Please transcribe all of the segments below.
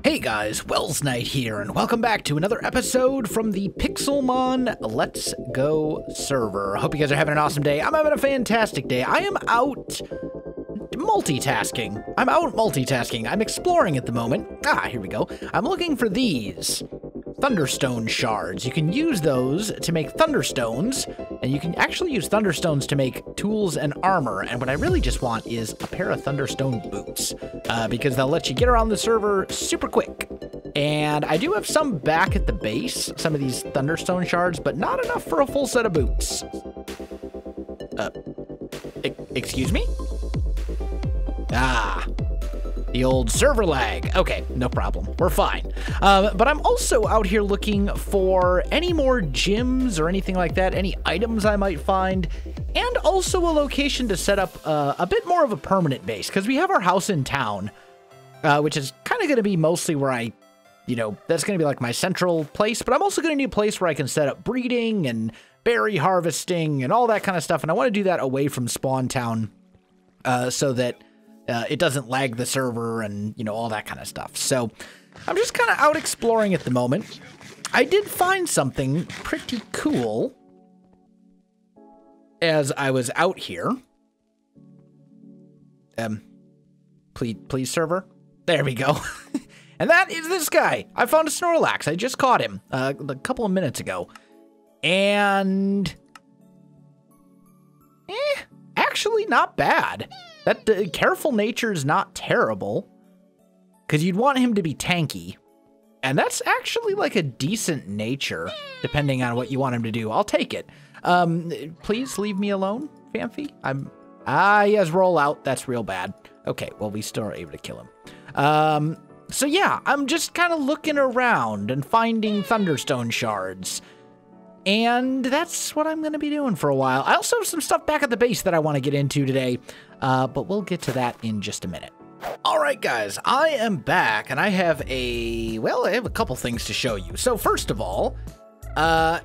Hey guys, Welsknight here, and welcome back to another episode from the Pixelmon Let's Go server. I hope you guys are having an awesome day. I'm having a fantastic day. I am out multitasking. I'm exploring at the moment. Here we go. I'm looking for these Thunderstone Shards. You can use those to make Thunderstones, and you can actually use Thunderstones to make tools and armor. And what I really just want is a pair of Thunderstone boots, because they'll let you get around the server super quick. And I do have some back at the base, some of these Thunderstone Shards, but not enough for a full set of boots. Excuse me? The old server lag. Okay, no problem. We're fine. But I'm also out here looking for any more gyms or anything like that, any items I might find, and also a location to set up a bit more of a permanent base, because we have our house in town, which is kind of going to be mostly where that's going to be like my central place, but I'm also going to need a place where I can set up breeding and berry harvesting and all that kind of stuff, and I want to do that away from Spawn Town so that it doesn't lag the server and, all that kind of stuff. So I'm just kind of out exploring at the moment. I did find something pretty cool as I was out here. Please server. There we go. And that is this guy. I found a Snorlax. I just caught him a couple of minutes ago. And actually not bad. That careful nature is not terrible, because you'd want him to be tanky, and that's actually like a decent nature, depending on what you want him to do. I'll take it. Please leave me alone, Fanfi. He has rollout. That's real bad. Okay, well, we still are able to kill him. So yeah, I'm just kind of looking around and finding Thunderstone Shards. And that's what I'm going to be doing for a while. I also have some stuff back at the base that I want to get into today, but we'll get to that in just a minute. All right, guys, I am back, and I have a couple things to show you. So first of all, I've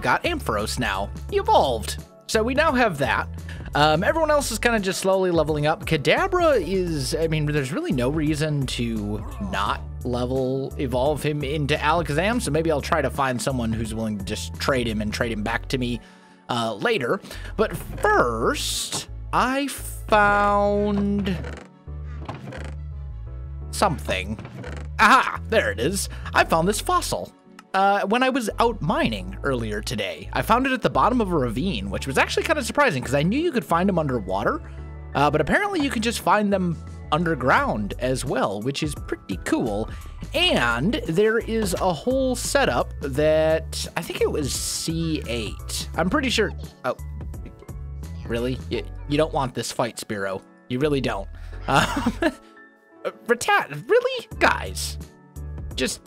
got Ampharos now. He evolved. So we now have that. Everyone else is kind of just slowly leveling up. Kadabra is, there's really no reason to not evolve him into Alakazam, so maybe I'll try to find someone who's willing to just trade him back to me later. But first, I found something. Aha, there it is. I found this fossil. When I was out mining earlier today, I found it at the bottom of a ravine, which was actually kind of surprising because I knew you could find them underwater, but apparently you can just find them underground as well, which is pretty cool. And there is a whole setup that I think it was C8. I'm pretty sure. Oh, really? You don't want this fight, Spearow. You really don't. Ratat, really? Guys. Just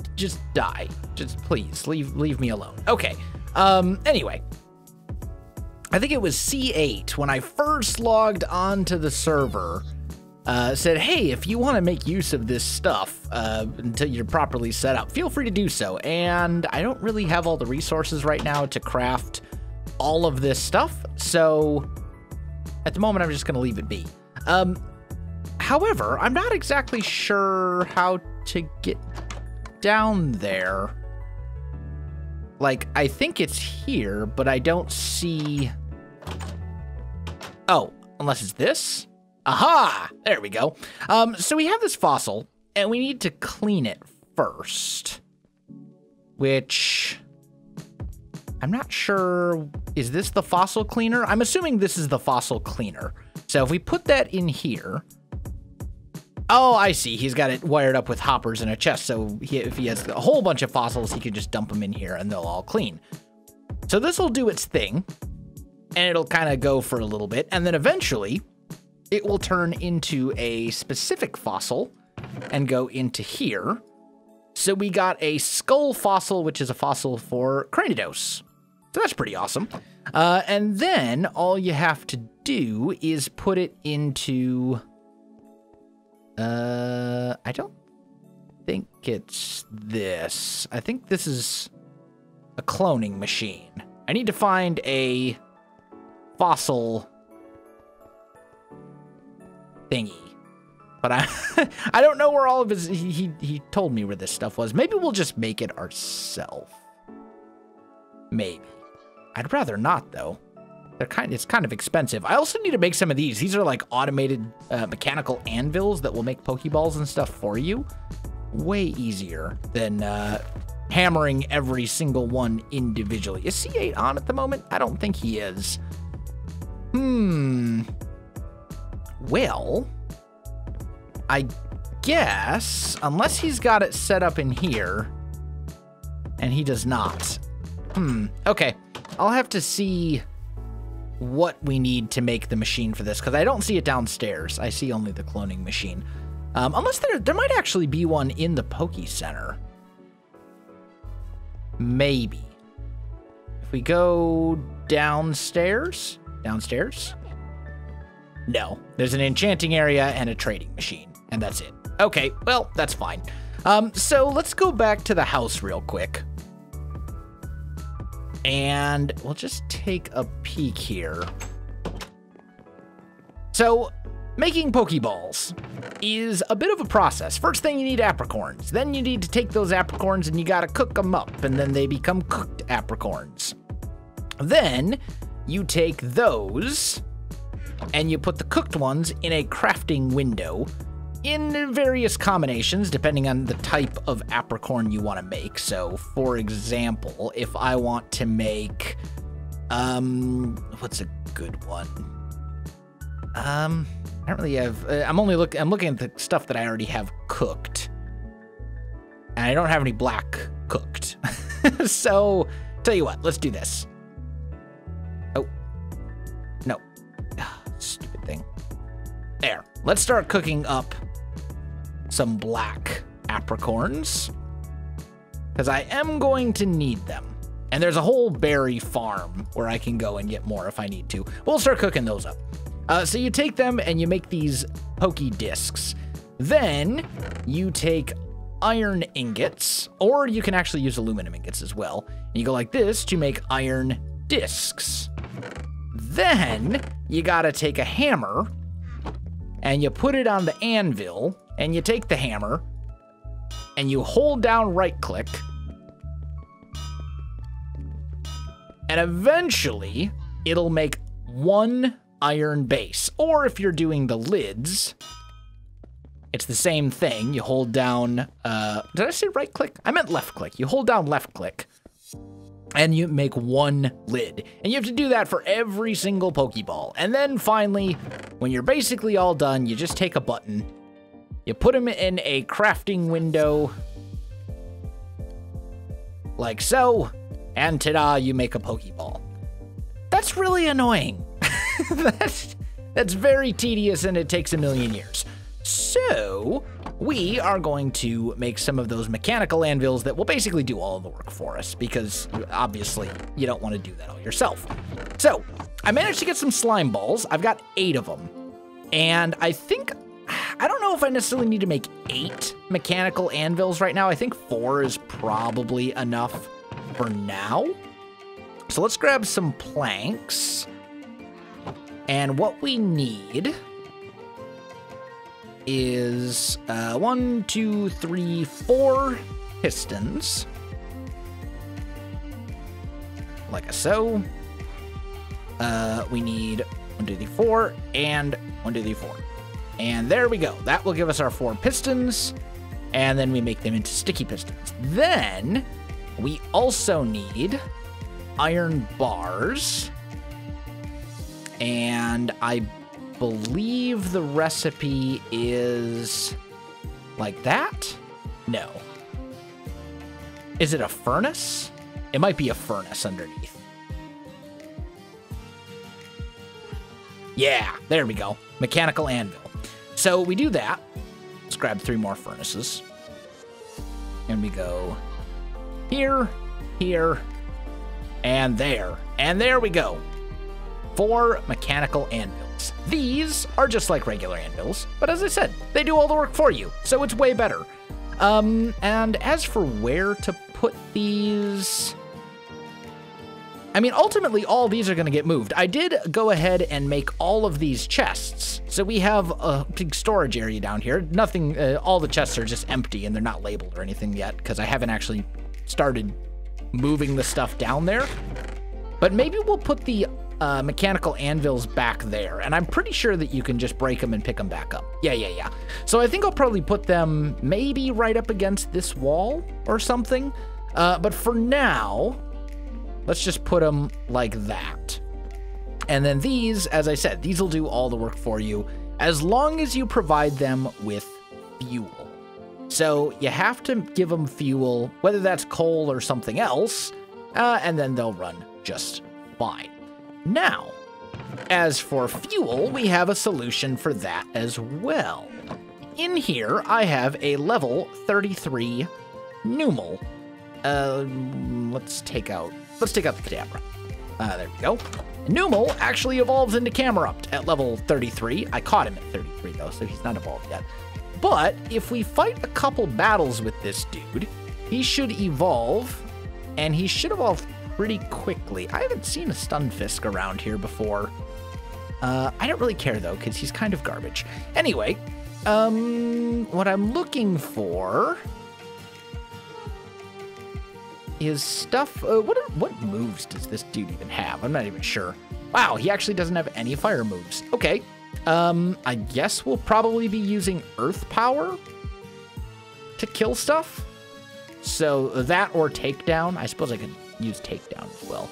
die. Just please leave me alone. Okay. Anyway, I think it was C8 when I first logged onto the server. Said, hey, if you want to make use of this stuff until you're properly set up, feel free to do so. And I don't really have all the resources right now to craft all of this stuff, so at the moment I'm just going to leave it be. However, I'm not exactly sure how to get down there. Like, I think it's here, but I don't see... Oh, unless it's this? Aha! There we go. So we have this fossil, and we need to clean it first. Which... I'm not sure... Is this the fossil cleaner? I'm assuming this is the fossil cleaner. So if we put that in here... Oh, I see. He's got it wired up with hoppers in a chest, so if he has a whole bunch of fossils, he can just dump them in here, and they'll all clean. So this will do its thing, and it'll kind of go for a little bit, and then eventually... it will turn into a specific fossil and go into here. So we got a skull fossil, which is a fossil for Grottoes. So that's pretty awesome. And then all you have to do is put it into... I don't think it's this. I think this is a cloning machine. I need to find a fossil... thingy. But I don't know where all of his, he told me where this stuff was. Maybe we'll just make it ourselves. Maybe. I'd rather not, though. It's kind of expensive. I also need to make some of these. These are like automated mechanical anvils that will make Pokeballs and stuff for you. Way easier than hammering every single one individually. Is C8 on at the moment? I don't think he is. Well, I guess, unless he's got it set up in here, and he does not. Okay. I'll have to see what we need to make the machine for this, because I don't see it downstairs. I see only the cloning machine. Unless there might actually be one in the Poke Center. Maybe. If we go downstairs? Downstairs? No. There's an enchanting area and a trading machine, and that's it. Okay, well, that's fine. So let's go back to the house real quick. And we'll just take a peek here. So, making Pokeballs is a bit of a process. First thing, you need apricorns. Then you need to take those apricorns and you gotta cook them up, and then they become cooked apricorns. Then, you take those, and you put the cooked ones in a crafting window in various combinations, depending on the type of apricorn you want to make. So, for example, if I want to make, what's a good one? I don't really have, I'm looking at the stuff that I already have cooked. And I don't have any black cooked. So, tell you what, let's do this. Oh. No. Stupid thing. There. Let's start cooking up some black apricorns, because I am going to need them. And there's a whole berry farm where I can go and get more if I need to. We'll start cooking those up. So you take them and you make these Pokey Disks. Then you take iron ingots, or you can actually use aluminum ingots as well. And you go like this to make iron discs. Then you gotta take a hammer and you put it on the anvil, and you take the hammer, and you hold down right click, and eventually it'll make one iron base. Or if you're doing the lids, it's the same thing. You hold down, did I say right click? I meant left click. You hold down left click, and you make one lid. And you have to do that for every single Pokeball. And then finally, when you're basically all done, you just take a button, you put them in a crafting window, like so, and ta-da, you make a Pokeball. That's really annoying. That's very tedious, and it takes a million years. So, we are going to make some of those mechanical anvils that will basically do all of the work for us, because obviously you don't want to do that all yourself. So, I managed to get some slime balls. I've got 8 of them. And I don't know if I necessarily need to make 8 mechanical anvils right now. I think 4 is probably enough for now. So let's grab some planks. And what we need is 1, 2, 3, 4 pistons, like so. We need 1, 2, 3, 4, and 1, 2, 3, 4. And there we go. That will give us our 4 pistons, and then we make them into sticky pistons. Then we also need iron bars, and I believe the recipe is like that? No. Is it a furnace? It might be a furnace underneath. Yeah, there we go. Mechanical anvil. So we do that. Let's grab 3 more furnaces. And we go here, here, and there. And there we go. 4 mechanical anvils. These are just like regular anvils, but as I said, they do all the work for you, so it's way better. And as for where to put these, I mean, ultimately, all these are going to get moved. I did go ahead and make all of these chests. So we have a big storage area down here. Nothing, all the chests are just empty and they're not labeled or anything yet because I haven't actually started moving the stuff down there. But maybe we'll put the mechanical anvils back there. And I'm pretty sure that you can just break them and pick them back up. Yeah. So I think I'll probably put them maybe right up against this wall or something. But for now, let's just put them like that. And then these, as I said, these will do all the work for you as long as you provide them with fuel. So you have to give them fuel, whether that's coal or something else, and then they'll run just fine. Now, as for fuel, we have a solution for that as well. In here, I have a level 33 Numel. Let's take out the Kadabra. There we go. Numel actually evolves into Camerupt at level 33. I caught him at 33 though, so he's not evolved yet. But if we fight a couple battles with this dude, he should evolve, and he should evolve pretty quickly. I haven't seen a Stunfisk around here before. I don't really care though, because he's kind of garbage. Anyway, what I'm looking for is stuff. What moves does this dude even have? I'm not even sure. Wow, he actually doesn't have any fire moves. Okay, I guess we'll probably be using earth power to kill stuff. So that or takedown. I suppose I could use takedown as well.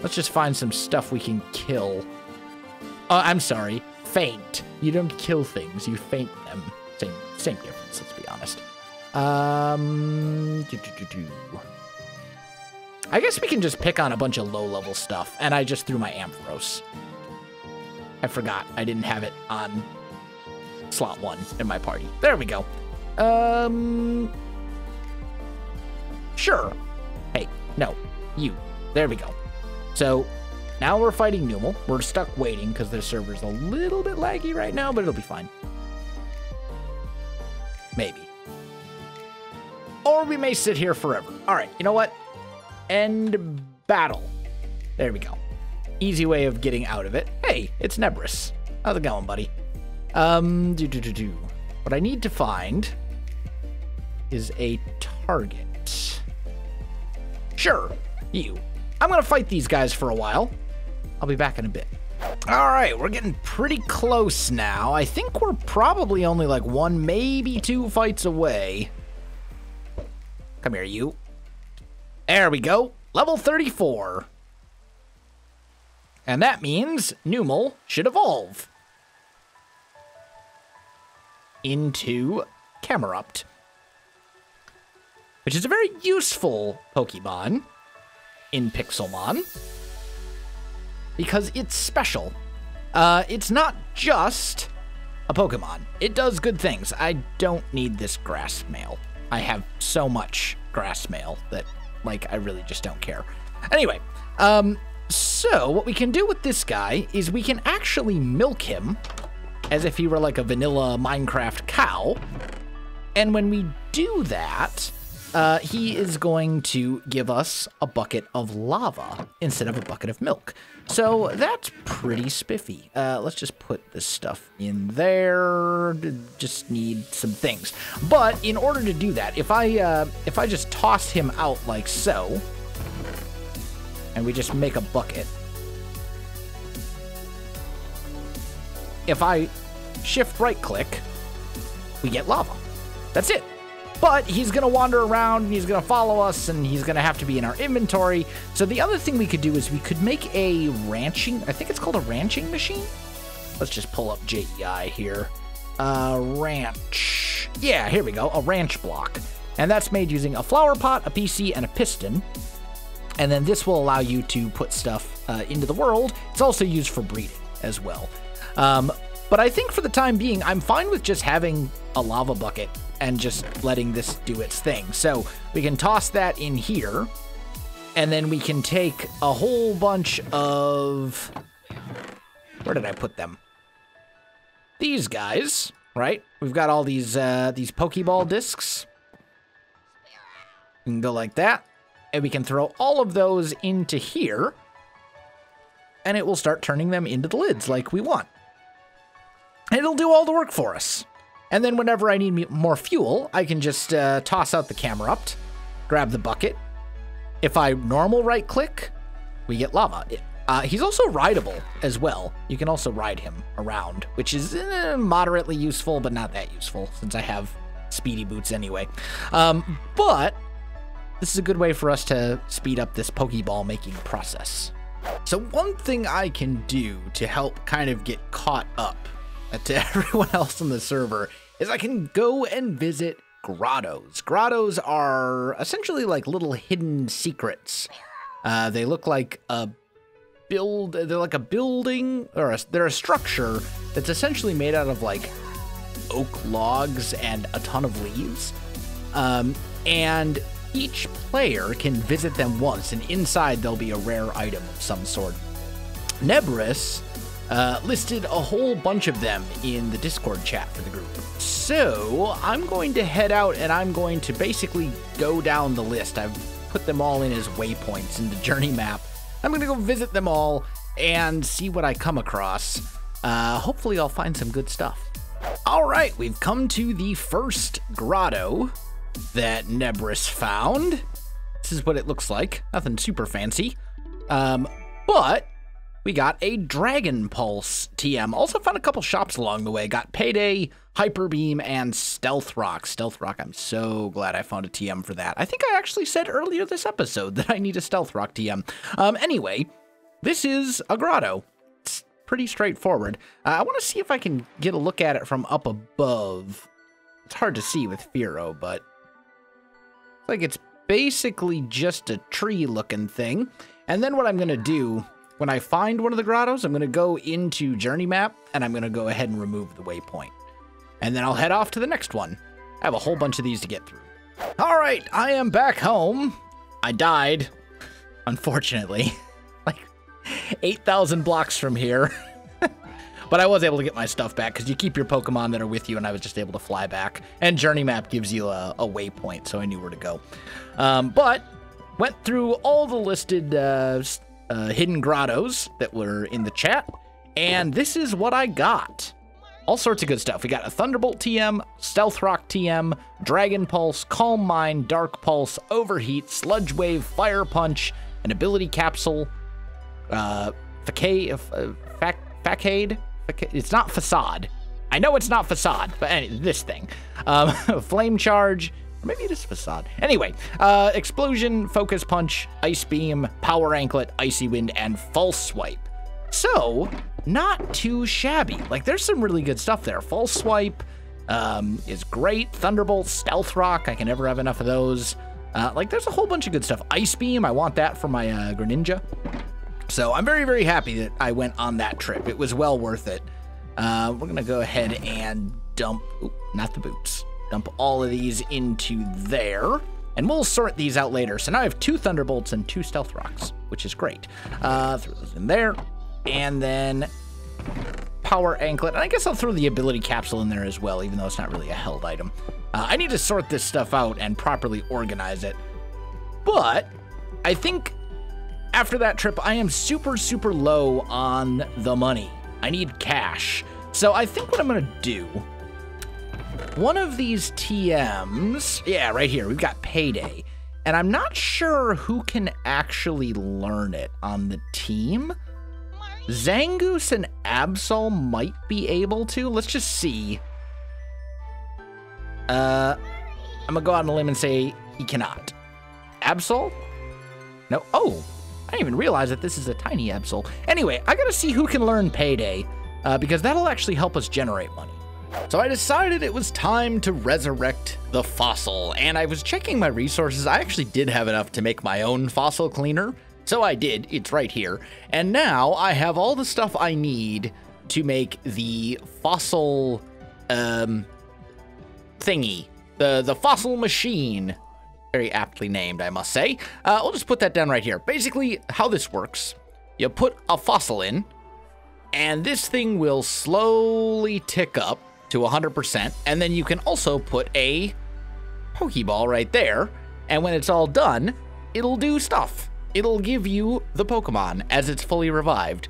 Let's just find some stuff we can kill. I'm sorry, faint. You don't kill things, you faint them. Same difference, let's be honest. I guess we can just pick on a bunch of low-level stuff, and I just threw my Ampharos. I forgot I didn't have it on slot 1 in my party. There we go. Sure. Hey, no, you. There we go. So now we're fighting Numel. We're stuck waiting because the server's a little bit laggy right now, but it'll be fine. Maybe. Or we may sit here forever. All right, you know what? End battle. There we go. Easy way of getting out of it. Hey, it's Nebris. How's it going, buddy? What I need to find is a target. Sure, you. I'm gonna fight these guys for a while. I'll be back in a bit. All right, we're getting pretty close now. I think we're probably only like 1, maybe 2 fights away. Come here, you. There we go. Level 34. And that means Numel should evolve into Camerupt, which is a very useful Pokemon in Pixelmon because it's special. It's not just a Pokemon. It does good things. I don't need this grass mail. I have so much grass mail that, like, I really just don't care. Anyway, so what we can do with this guy is we can actually milk him as if he were like a vanilla Minecraft cow. And when we do that, he is going to give us a bucket of lava instead of a bucket of milk. So that's pretty spiffy. Let's just put this stuff in there. Just need some things. But in order to do that, if I just toss him out like so, and we just make a bucket, if I shift right click, we get lava. That's it. But he's going to wander around, and he's going to follow us, and he's going to have to be in our inventory. So the other thing we could do is we could make a ranching, I think it's called a ranching machine. Let's just pull up JEI here. Ranch. Yeah, here we go, a ranch block. And that's made using a flower pot, a PC, and a piston. And then this will allow you to put stuff into the world. It's also used for breeding as well. But I think for the time being, I'm fine with just having a lava bucket and just letting this do its thing. So we can toss that in here, and then we can take a whole bunch of, where did I put them? These guys, right? We've got all these Pokeball disks. We can go like that. And we can throw all of those into here, and it will start turning them into the lids like we want. And it'll do all the work for us. And then whenever I need more fuel, I can just toss out the Camerupt, grab the bucket. If I normal right click, we get lava. He's also rideable as well. You can also ride him around, which is moderately useful, but not that useful since I have speedy boots anyway. But this is a good way for us to speed up this Pokeball making process. So one thing I can do to help kind of get caught up to everyone else on the server is I can go and visit Grottoes. Grottoes are essentially like little hidden secrets. They look like a they're like a building, or they're a structure that's essentially made out of like oak logs and a ton of leaves. And each player can visit them once, and inside there'll be a rare item of some sort. Nebris listed a whole bunch of them in the Discord chat for the group. So I'm going to head out and I'm going to basically go down the list. I've put them all in as waypoints in the journey map. I'm going to go visit them all and see what I come across. Hopefully I'll find some good stuff. All right, we've come to the first grotto that Nebris found. This is what it looks like. Nothing super fancy. But we got a Dragon Pulse TM. Also found a couple shops along the way. Got Payday, Hyper Beam, and Stealth Rock. Stealth Rock, I'm so glad I found a TM for that. I think I actually said earlier this episode that I need a Stealth Rock TM. Anyway, this is a grotto. It's pretty straightforward. I want to see if I can get a look at it from up above. It's hard to see with Firo, but it's like it's basically just a tree-looking thing. And then what I'm going to do, when I find one of the grottos, I'm going to go into Journey Map, and I'm going to go ahead and remove the waypoint. And then I'll head off to the next one. I have a whole bunch of these to get through. All right, I am back home. I died, unfortunately, like 8,000 blocks from here. But I was able to get my stuff back because you keep your Pokemon that are with you, and I was just able to fly back. And Journey Map gives you a waypoint, so I knew where to go. But went through all the listed hidden grottos that were in the chat, and this is what I got. All sorts of good stuff. We got a Thunderbolt TM, Stealth Rock TM, Dragon Pulse, Calm Mind, Dark Pulse, Overheat, Sludge Wave, Fire Punch, an Ability Capsule, Facade. It's not Facade. I know it's not Facade, but anyway, this thing. Flame Charge, or maybe it is Facade. Anyway, Explosion, Focus Punch, Ice Beam, Power Anklet, Icy Wind, and False Swipe. So, not too shabby. Like, there's some really good stuff there. False Swipe is great. Thunderbolt, Stealth Rock, I can never have enough of those. Like, there's a whole bunch of good stuff. Ice Beam, I want that for my Greninja. So, I'm very, very happy that I went on that trip. It was well worth it. We're going to go ahead and dump, not the boots, dump all of these into there. And we'll sort these out later. So now I have 2 Thunderbolts and 2 Stealth Rocks, which is great. Throw those in there. And then Power Anklet. And I guess I'll throw the Ability Capsule in there as well, even though it's not really a held item. I need to sort this stuff out and properly organize it. But I think after that trip, I am super, super low on the money. I need cash. So I think what I'm going to do, one of these TMs, yeah, right here, we've got Payday. And I'm not sure who can actually learn it on the team. Zangoose and Absol might be able to. Let's just see. I'm gonna go out on a limb and say he cannot. Absol? No. Oh, I didn't even realize that this is a tiny Absol. Anyway, I gotta see who can learn Payday, because that'll actually help us generate money. So I decided it was time to resurrect the fossil, and I was checking my resources. I actually did have enough to make my own fossil cleaner. So I did, it's right here. And now I have all the stuff I need to make the fossil thingy, the fossil machine. Very aptly named, I must say. I'll just put that down right here. Basically, how this works, you put a fossil in, and this thing will slowly tick up to 100%, and then you can also put a Pokeball right there, and when it's all done, it'll do stuff. It'll give you the Pokemon as it's fully revived.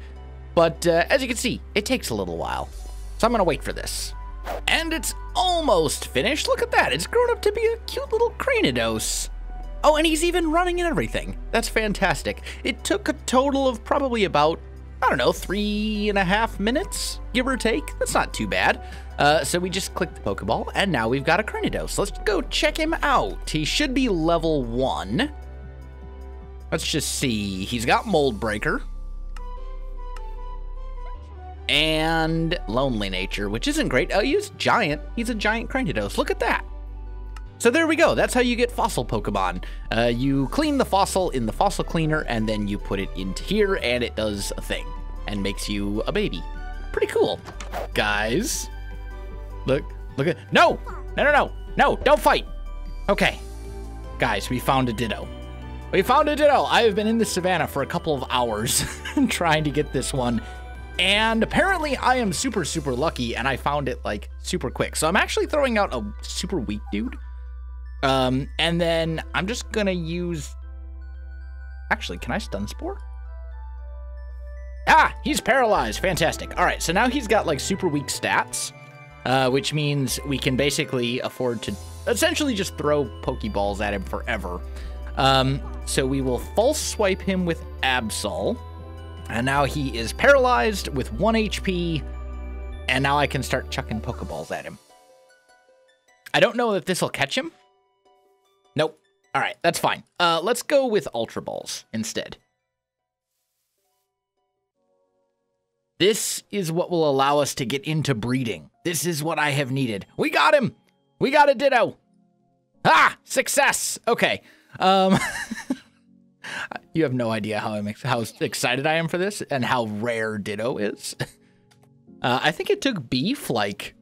But as you can see, it takes a little while. So I'm gonna wait for this. And it's almost finished. Look at that. It's grown up to be a cute little Grottos. Oh, and he's even running and everything. That's fantastic. It took a total of probably about, I don't know, 3.5 minutes, give or take. That's not too bad. So we just clicked the Pokeball, and now we've got a Grottos. Let's go check him out. He should be level 1. Let's just see. He's got Mold Breaker. And Lonely Nature, which isn't great. Oh, he's giant. He's a giant Grottos. Look at that. So there we go. That's how you get fossil Pokemon. You clean the fossil in the fossil cleaner, and then you put it into here, and it does a thing and makes you a baby. Pretty cool. Guys, look at, no, don't fight. Okay, guys, we found a Ditto. We found a Ditto. I have been in the savannah for a couple of hours trying to get this one. And apparently I am super, super lucky, and I found it like super quick. So I'm actually throwing out a super weak dude. And then I'm just gonna use, actually, can I stun spore? Ah, he's paralyzed. Fantastic. All right, so now he's got like super weak stats, which means we can basically afford to essentially just throw Pokeballs at him forever. So we will false swipe him with Absol, and now he is paralyzed with 1 HP, and now I can start chucking Pokeballs at him. I don't know if this will catch him. Nope. All right, that's fine. Let's go with Ultra Balls instead. This is what will allow us to get into breeding. This is what I have needed. We got him. We got a Ditto. Ah, success. Okay. You have no idea how excited I am for this and how rare Ditto is. I think it took Beef like,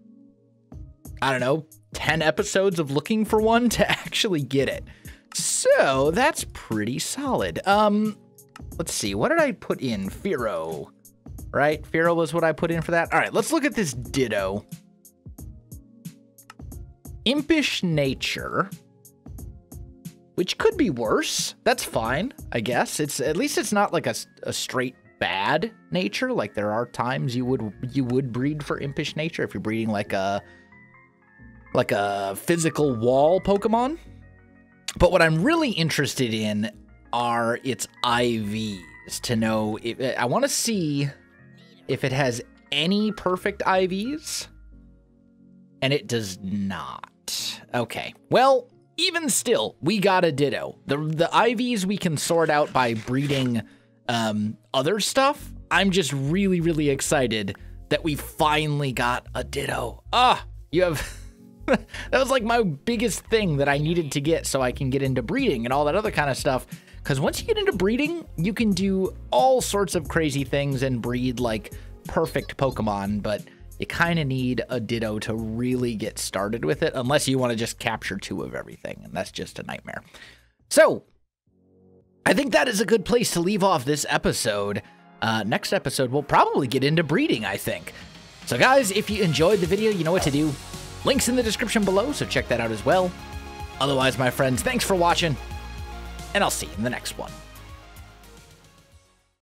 I don't know, 10 episodes of looking for one to actually get it. So that's pretty solid. Let's see, what did I put in? Fearow, right? Fearow was what I put in for that. All right, let's look at this Ditto. Impish Nature, which could be worse. That's fine, I guess. At least it's not like a straight bad nature. Like there are times you would breed for Impish Nature if you're breeding like a physical wall Pokemon. But what I'm really interested in are its IVs to know if I want to see if it has any perfect IVs, and it does not. Okay, well, even still, we got a Ditto. The IVs we can sort out by breeding other stuff. I'm just really, really excited that we finally got a Ditto. Ah, you have... That was like my biggest thing that I needed to get so I can get into breeding and all that other kind of stuff. Because once you get into breeding, you can do all sorts of crazy things and breed like perfect Pokemon, but you kind of need a Ditto to really get started with it, unless you want to just capture 2 of everything, and that's just a nightmare. So, I think that is a good place to leave off this episode. Next episode, we'll probably get into breeding, I think. So guys, if you enjoyed the video, you know what to do. Links in the description below, so check that out as well. Otherwise, my friends, thanks for watching, and I'll see you in the next one.